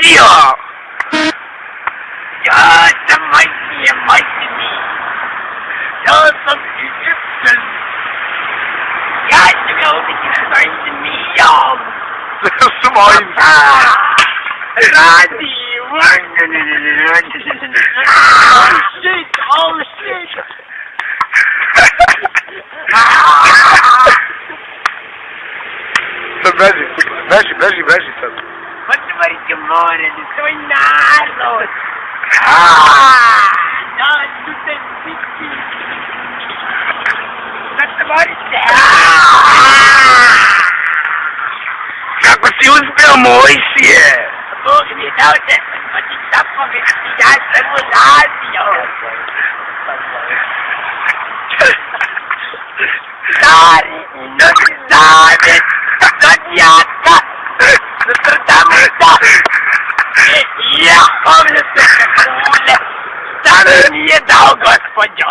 сила! Я домашняя матери! Я сам Египтян! Я тебя увидел своим змеям! Своим! Ради! Oh shit! Бежи, сад. Посмотрите море, свой народ! Да, тут дикий! Посмотрите! Как бы ты успел, Моисей? Бог не дал тебе посмотреть заповедь сиятельному радио! Старый, но не завет! Зодиака! Нострадамуса! Я помню, что пуля! Старый не дал Господь!